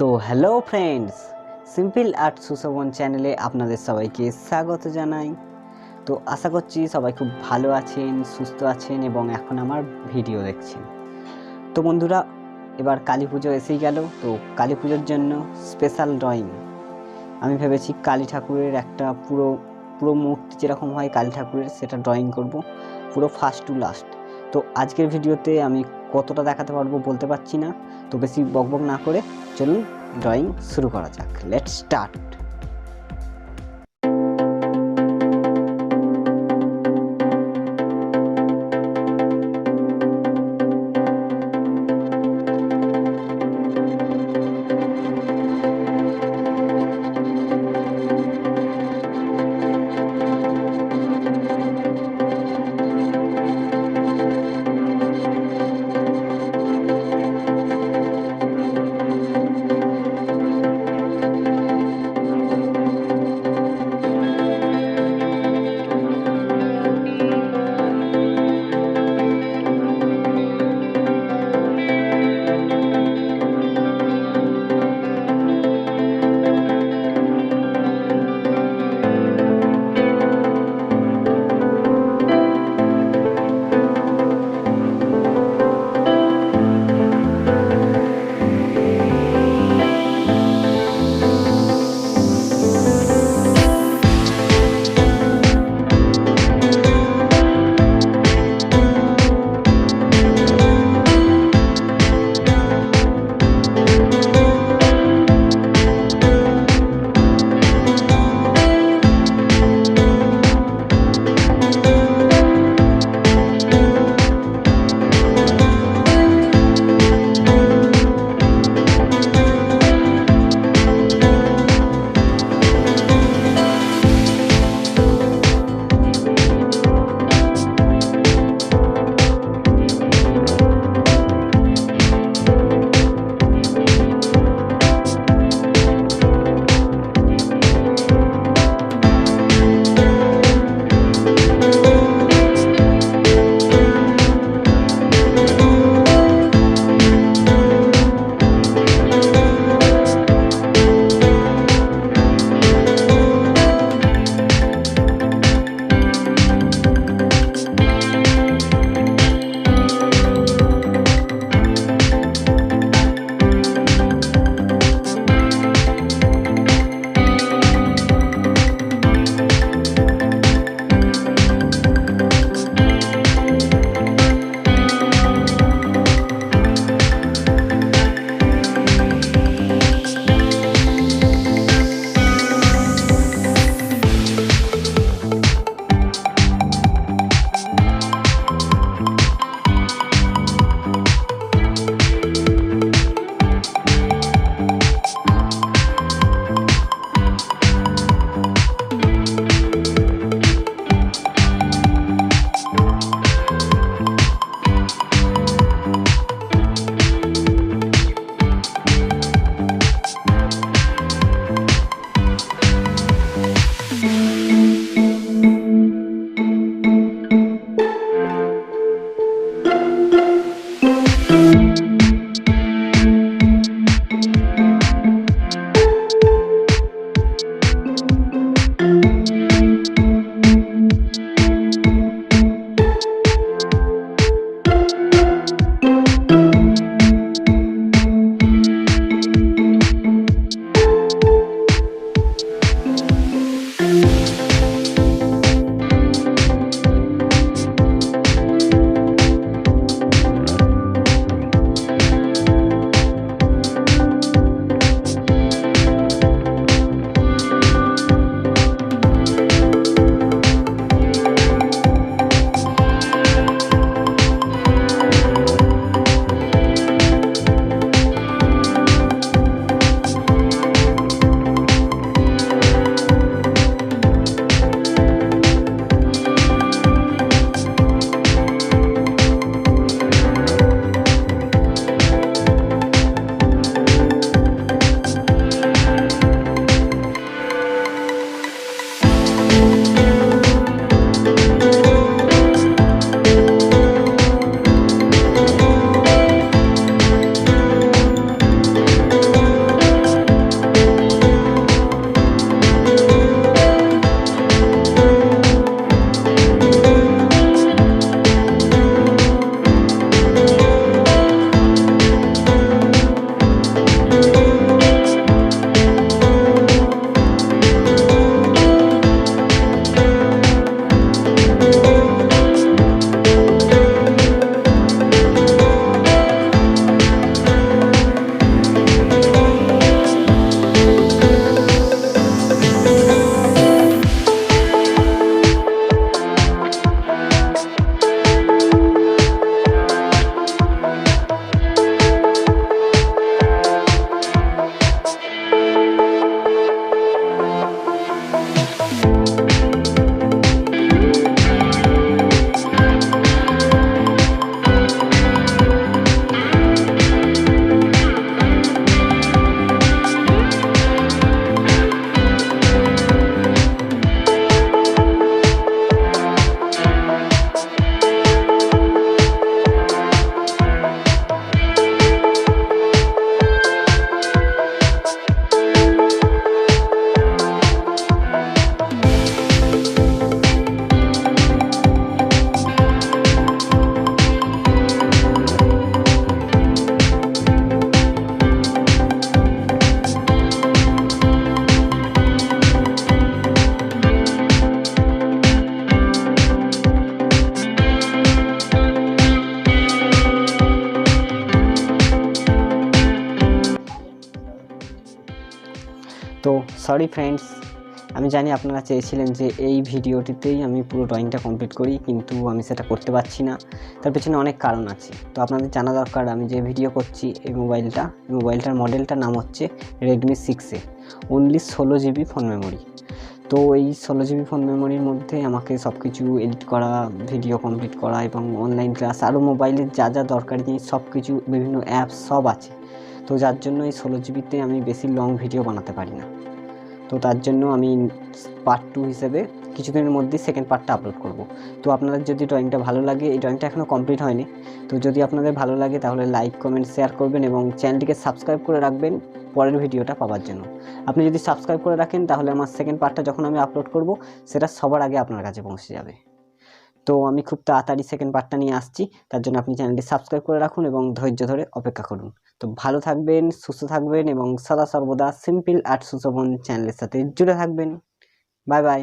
তো hello friends, simple art Sushovan চ্যানেলে আপনাদের সবাইকে স্বাগত জানাই। তো আশা করছি সবাই খুব ভালো আছেন, সুস্থ আছেন এবং এখন আমার ভিডিও দেখছেন। তো বন্ধুরা, এবার কালী পুজো এসেই গেল। তো কালী পুজোর জন্য স্পেশাল ড্রয়িং আমি ভেবেছি কালী ঠাকুরের একটা পুরো পুরো মূর্তি যেরকম হয় কালী ঠাকুরের, সেটা ড্রয়িং করব পুরো ফার্স্ট টু লাস্ট। তো আজকের ভিডিওতে আমি কতটা দেখাতে পারবো বলতে পারছি না। তো বেশি বকবক না করে চলুন ড্রয়িং শুরু করা যাক। Let's start. তো সরি ফ্রেন্ডস, আমি জানি আপনারা চেয়েছিলেন যে এই ভিডিওটিতেই আমি পুরো ড্রয়িংটা কমপ্লিট করি, কিন্তু আমি সেটা করতে পারছি না। তার পেছনে অনেক কারণ আছে। তো আপনাদের জানা দরকার আমি যে ভিডিও করছি এই মোবাইলটার মডেলটার নাম হচ্ছে Redmi 6A, only 16 GB phone memory. তো এই 16 GB ফোন মেমোরির মধ্যে আমাকে সব কিছু এডিট করা, ভিডিও কমপ্লিট করা এবং অনলাইন ক্লাস, আরও মোবাইলের যা যা দরকারি জিনিস সব কিছু, বিভিন্ন অ্যাপস সব আছে। তো যার জন্য এই 16 জিবিতে আমি বেশি লং ভিডিও বানাতে পারি না। তো তার জন্য আমি পার্ট 2 হিসেবে কিছুদিনের মধ্যেই সেকেন্ড পার্টটা আপলোড করব। তো আপনাদের যদি ড্রয়িংটা ভালো লাগে, এই ড্রয়িংটা এখনও কমপ্লিট হয়নি, তো যদি আপনাদের ভালো লাগে তাহলে লাইক, কমেন্ট, শেয়ার করবেন এবং চ্যানেলটিকে সাবস্ক্রাইব করে রাখবেন পরের ভিডিওটা পাওয়ার জন্য। আপনি যদি সাবস্ক্রাইব করে রাখেন তাহলে আমার সেকেন্ড পার্টটা যখন আমি আপলোড করব সেটা সবার আগে আপনার কাছে পৌঁছে যাবে। তো আমি খুব তাড়াতাড়ি সেকেন্ড পার্টটা নিয়ে আসছি, তার জন্য আপনি চ্যানেলটি সাবস্ক্রাইব করে রাখুন এবং ধৈর্য ধরে অপেক্ষা করুন। তো ভালো থাকবেন, সুস্থ থাকবেন এবং সদা সর্বদা সিম্পল আর্ট সুশোভন চ্যানেলের সাথে জুড়ে থাকবেন। Bye bye.